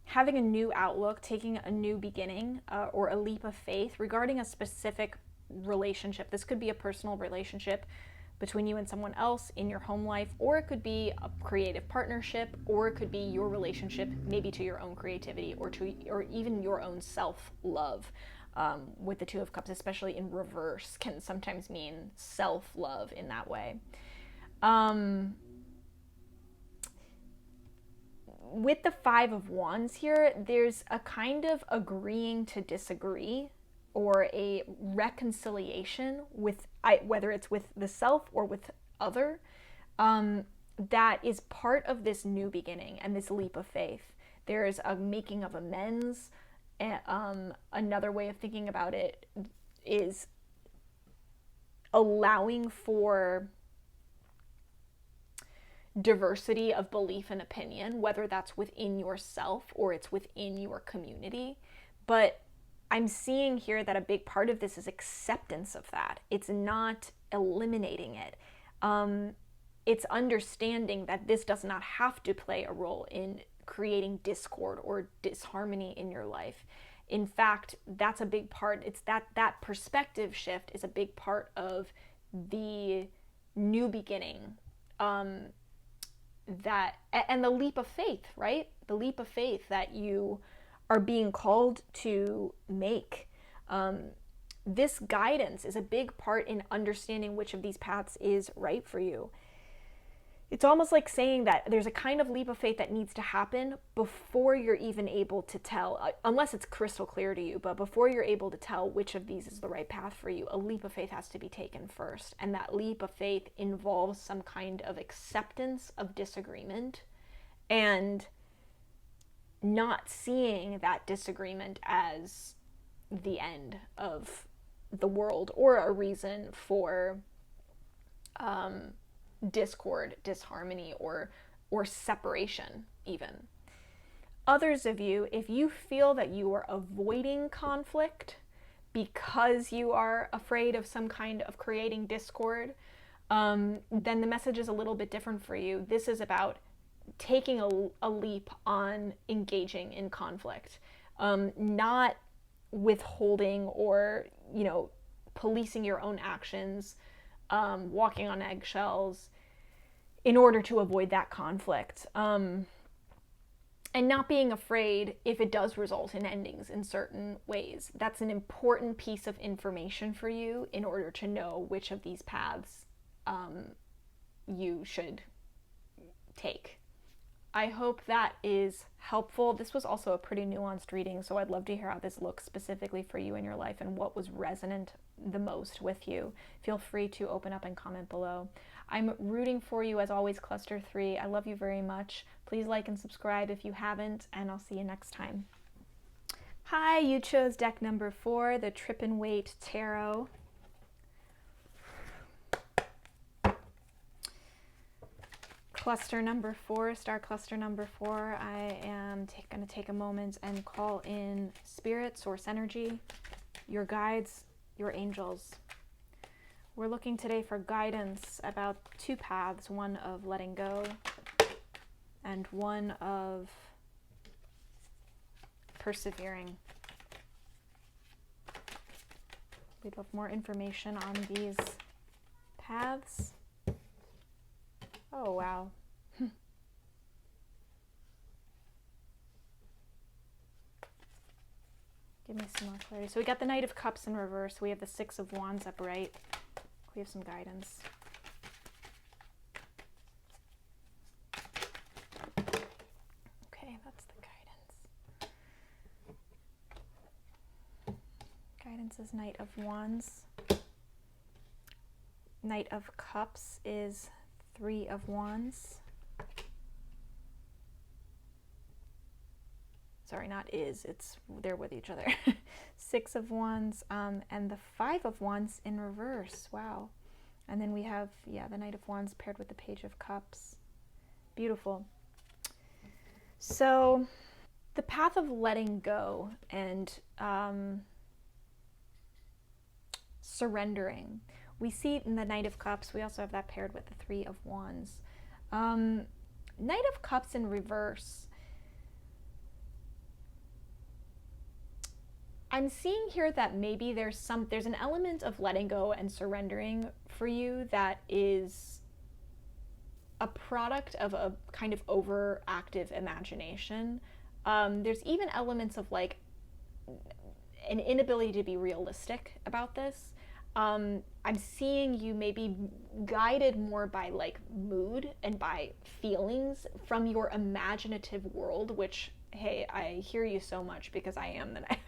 having a new outlook, taking a new beginning, or a leap of faith regarding a specific relationship. This could be a personal relationship between you and someone else in your home life, or it could be a creative partnership, or it could be your relationship maybe to your own creativity or even your own self-love. With the Two of Cups, especially in reverse, can sometimes mean self-love in that way. With the Five of Wands here, there's a kind of agreeing to disagree or a reconciliation with whether it's with the self or with other, that is part of this new beginning and this leap of faith. There's a making of amends. Another way of thinking about it is allowing for diversity of belief and opinion, whether that's within yourself or it's within your community. But I'm seeing here that a big part of this is acceptance of that. It's not eliminating it. It's understanding that this does not have to play a role in creating discord or disharmony in your life. In fact, that's a big part. It's that perspective shift is a big part of the new beginning. That and the leap of faith, right? The leap of faith that you are being called to make. This guidance is a big part in understanding which of these paths is right for you. It's almost like saying that there's a kind of leap of faith that needs to happen before you're even able to tell, unless it's crystal clear to you, but before you're able to tell which of these is the right path for you, a leap of faith has to be taken first. And that leap of faith involves some kind of acceptance of disagreement and not seeing that disagreement as the end of the world or a reason for discord, disharmony, or separation even. Others of you, if you feel that you are avoiding conflict because you are afraid of some kind of creating discord, then the message is a little bit different for you. This is about taking a leap on engaging in conflict, not withholding or, policing your own actions, walking on eggshells in order to avoid that conflict. And not being afraid if it does result in endings in certain ways. That's an important piece of information for you in order to know which of these paths you should take. I hope that is helpful. This was also a pretty nuanced reading, so I'd love to hear how this looks specifically for you in your life and what was resonant the most with you. Feel free to open up and comment below. I'm rooting for you as always, Cluster 3. I love you very much. Please like and subscribe if you haven't, and I'll see you next time. Hi, you chose deck number 4, the Trip and Wait Tarot. Cluster number 4, star cluster number 4, I am going to take a moment and call in spirit, source energy, your guides, your angels. We're looking today for guidance about 2 paths, one of letting go and one of persevering. We'd love more information on these paths. Oh, wow. Give me some more clarity. So we got the Knight of Cups in reverse. We have the 6 of Wands upright. We have some guidance. Okay, that's the guidance. Guidance is Knight of Wands. Knight of Cups is 3 of Wands. Sorry, not is, it's they're with each other. 6 of Wands, and the 5 of Wands in reverse. Wow. And then we have, the Knight of Wands paired with the Page of Cups. Beautiful. So the path of letting go and surrendering. We see it in the Knight of Cups. We also have that paired with the 3 of Wands. Knight of Cups in reverse. I'm seeing here that maybe there's an element of letting go and surrendering for you that is a product of a kind of overactive imagination. There's even elements of like an inability to be realistic about this. I'm seeing you maybe guided more by like mood and by feelings from your imaginative world, which, hey, I hear you so much, because I am that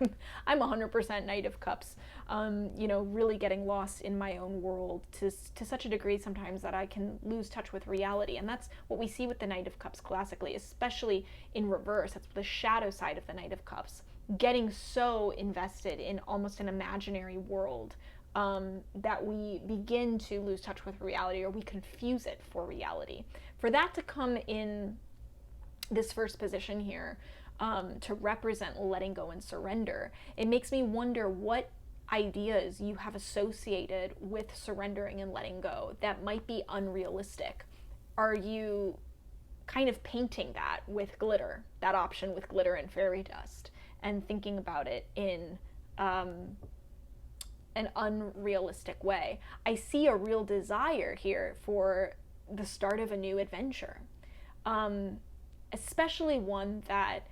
I'm 100% Knight of Cups, really getting lost in my own world to such a degree sometimes that I can lose touch with reality. And that's what we see with the Knight of Cups classically, especially in reverse. That's the shadow side of the Knight of Cups, getting so invested in almost an imaginary world that we begin to lose touch with reality, or we confuse it for reality. For that to come in this first position here, to represent letting go and surrender, it makes me wonder what ideas you have associated with surrendering and letting go that might be unrealistic. Are you kind of painting that with glitter, that option with glitter and fairy dust, and thinking about it in an unrealistic way? I see a real desire here for the start of a new adventure, especially one that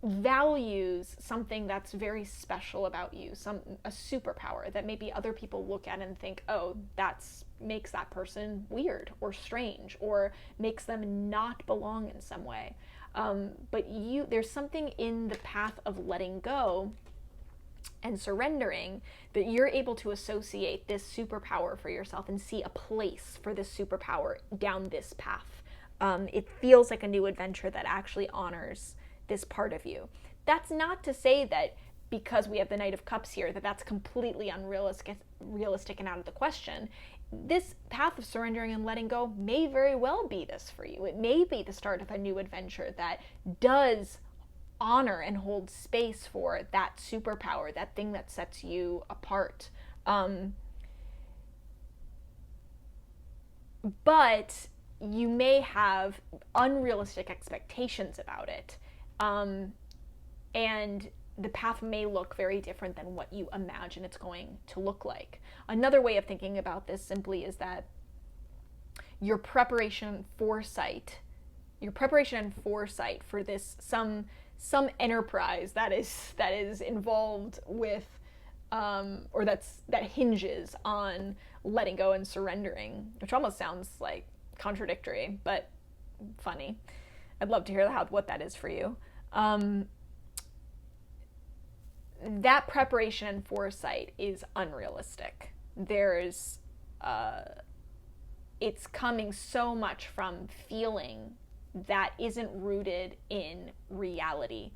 values something that's very special about you, a superpower that maybe other people look at and think, oh, makes that person weird or strange, or makes them not belong in some way. But there's something in the path of letting go and surrendering that you're able to associate this superpower for yourself and see a place for this superpower down this path. It feels like a new adventure that actually honors this part of you. That's not to say that because we have the Knight of Cups here, that's completely unrealistic and out of the question. This path of surrendering and letting go may very well be this for you. It may be the start of a new adventure that does honor and hold space for that superpower, that thing that sets you apart. But you may have unrealistic expectations about it. And the path may look very different than what you imagine it's going to look like. Another way of thinking about this simply is that your preparation and foresight for this, some enterprise that is involved with, or that hinges on letting go and surrendering, which almost sounds like contradictory, but funny. I'd love to hear what that is for you. that preparation and foresight is unrealistic. There's it's coming so much from feeling that isn't rooted in reality.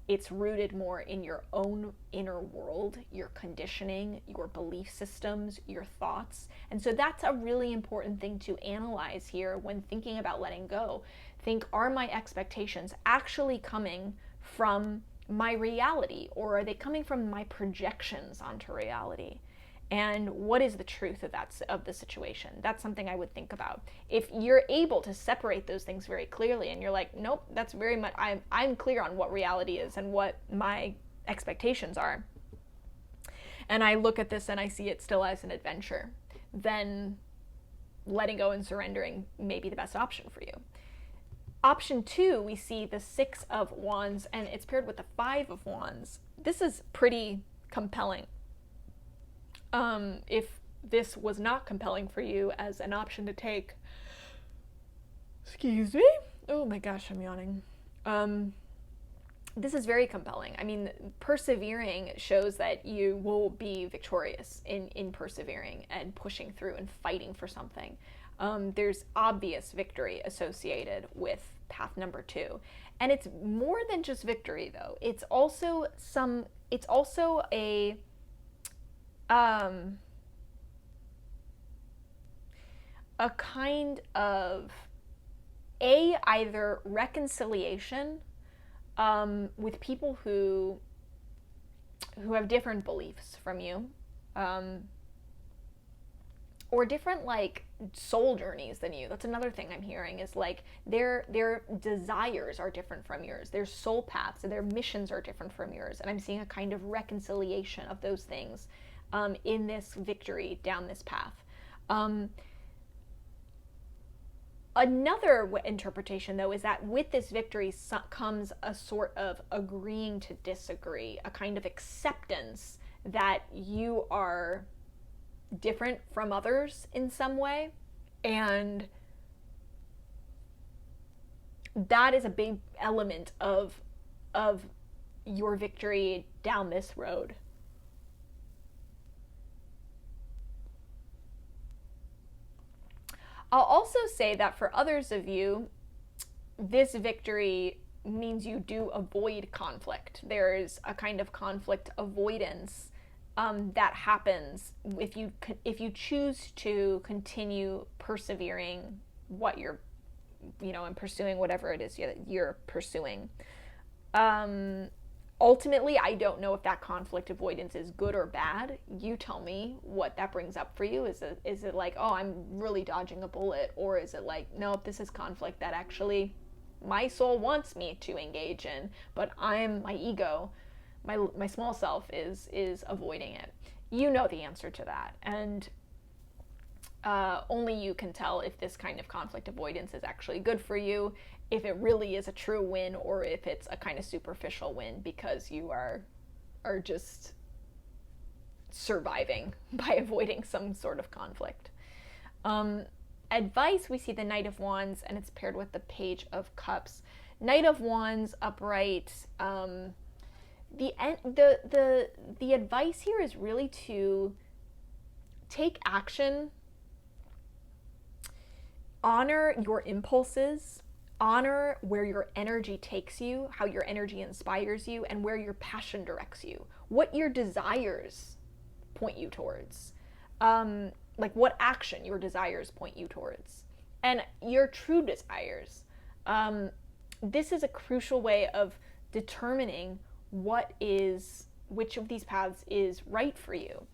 It's rooted more in your own inner world, your conditioning, your belief systems, your thoughts. And so that's a really important thing to analyze here when thinking about letting go. Think, are my expectations actually coming from my reality, or are they coming from my projections onto reality? And what is the truth of the situation? That's something I would think about. If you're able to separate those things very clearly, and you're like, nope, that's very much, I'm clear on what reality is and what my expectations are, and I look at this and I see it still as an adventure, then letting go and surrendering may be the best option for you. Option 2, we see the 6 of Wands, and it's paired with the 5 of Wands. This is pretty compelling. If this was not compelling for you as an option to take, excuse me, oh my gosh, I'm yawning. This is very compelling. I mean, persevering shows that you will be victorious in persevering and pushing through and fighting for something. There's obvious victory associated with path number 2. And it's more than just victory, though. It's also a kind of either reconciliation with people who have different beliefs from you, or different like soul journeys than you. That's another thing I'm hearing, is like their desires are different from yours, their soul paths and their missions are different from yours, and I'm seeing a kind of reconciliation of those things in this victory down this path. Another interpretation, though, is that with this victory comes a sort of agreeing to disagree, a kind of acceptance that you are different from others in some way, and that is a big element of your victory down this road. I'll also say that for others of you, this victory means you do avoid conflict. There's a kind of conflict avoidance that happens if you choose to continue persevering what you're, and pursuing whatever it is you're pursuing. Ultimately, I don't know if that conflict avoidance is good or bad. You tell me what that brings up for you. Is it like, oh, I'm really dodging a bullet? Or is it like, nope, this is conflict that actually my soul wants me to engage in, but my ego, my small self is avoiding it. You know the answer to that. And only you can tell if this kind of conflict avoidance is actually good for you, if it really is a true win, or if it's a kind of superficial win because you are just surviving by avoiding some sort of conflict. Advice, we see the Knight of Wands, and it's paired with the Page of Cups. Knight of Wands upright. The advice here is really to take action, honor your impulses, honor where your energy takes you, how your energy inspires you, and where your passion directs you, what your desires point you towards, like what action your desires point you towards, and your true desires. This is a crucial way of determining which of these paths is right for you.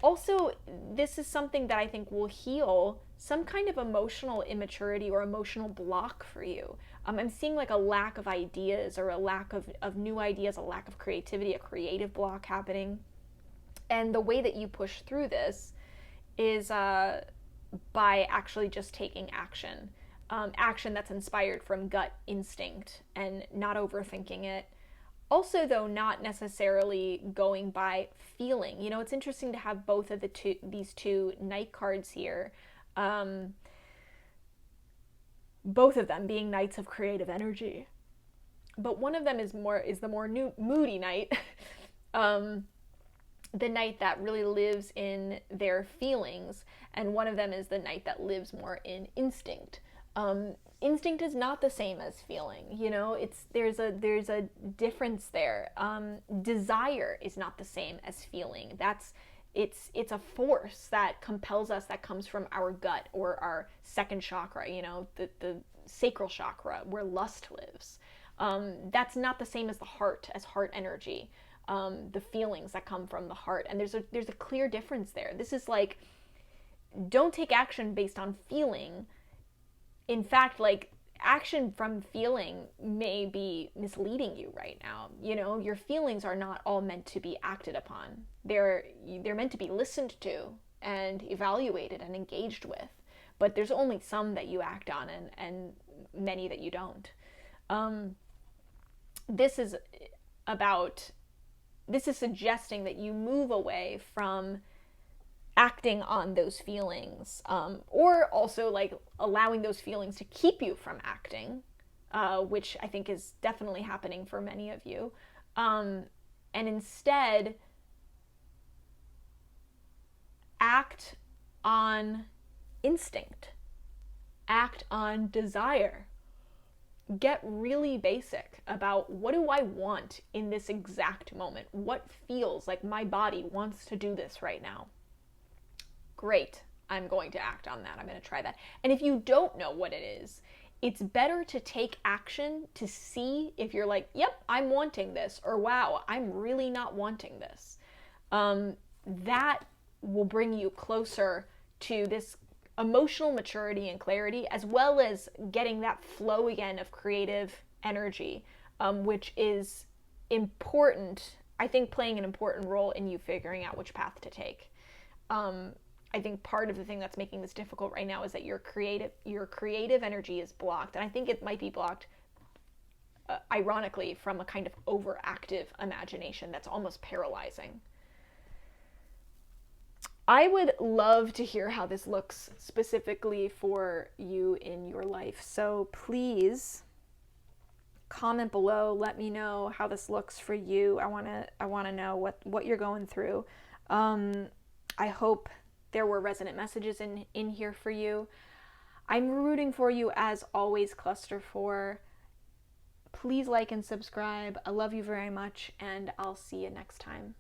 Also, this is something that I think will heal some kind of emotional immaturity or emotional block for you. I'm seeing like a lack of ideas, or a lack of new ideas, a lack of creativity, a creative block happening. And the way that you push through this is by actually just taking action. Action that's inspired from gut instinct and not overthinking it. Also, though, not necessarily going by feeling. It's interesting to have both of these two Knight cards here. Both of them being Knights of creative energy. But one of them is the more moody Knight, the knight that really lives in their feelings, and one of them is the knight that lives more in instinct. Instinct is not the same as feeling. You know, there's a difference there. Desire is not the same as feeling. It's a force that compels us, that comes from our gut or our second chakra. You know, the sacral chakra where lust lives. That's not the same as the heart, as heart energy. The feelings that come from the heart, and there's a clear difference there. This is like, don't take action based on feeling. In fact, like, action from feeling may be misleading you right now. You know, your feelings are not all meant to be acted upon. They're meant to be listened to and evaluated and engaged with. But there's only some that you act on, and many that you don't. This is suggesting that you move away from acting on those feelings, or also like allowing those feelings to keep you from acting, which I think is definitely happening for many of you, and instead act on instinct, act on desire. Get really basic about, what do I want in this exact moment? What feels like my body wants to do this right now? Great, I'm going to act on that. I'm going to try that. And if you don't know what it is, it's better to take action to see if you're like, yep, I'm wanting this, or wow, I'm really not wanting this. That will bring you closer to this emotional maturity and clarity, as well as getting that flow again of creative energy, which is important, I think, playing an important role in you figuring out which path to take. I think part of the thing that's making this difficult right now is that your creative energy is blocked, and I think it might be blocked, ironically, from a kind of overactive imagination that's almost paralyzing. I would love to hear how this looks specifically for you in your life. So please comment below. Let me know how this looks for you. I want to know what you're going through. I hope there were resonant messages in here for you. I'm rooting for you as always, Cluster 4. Please like and subscribe. I love you very much, and I'll see you next time.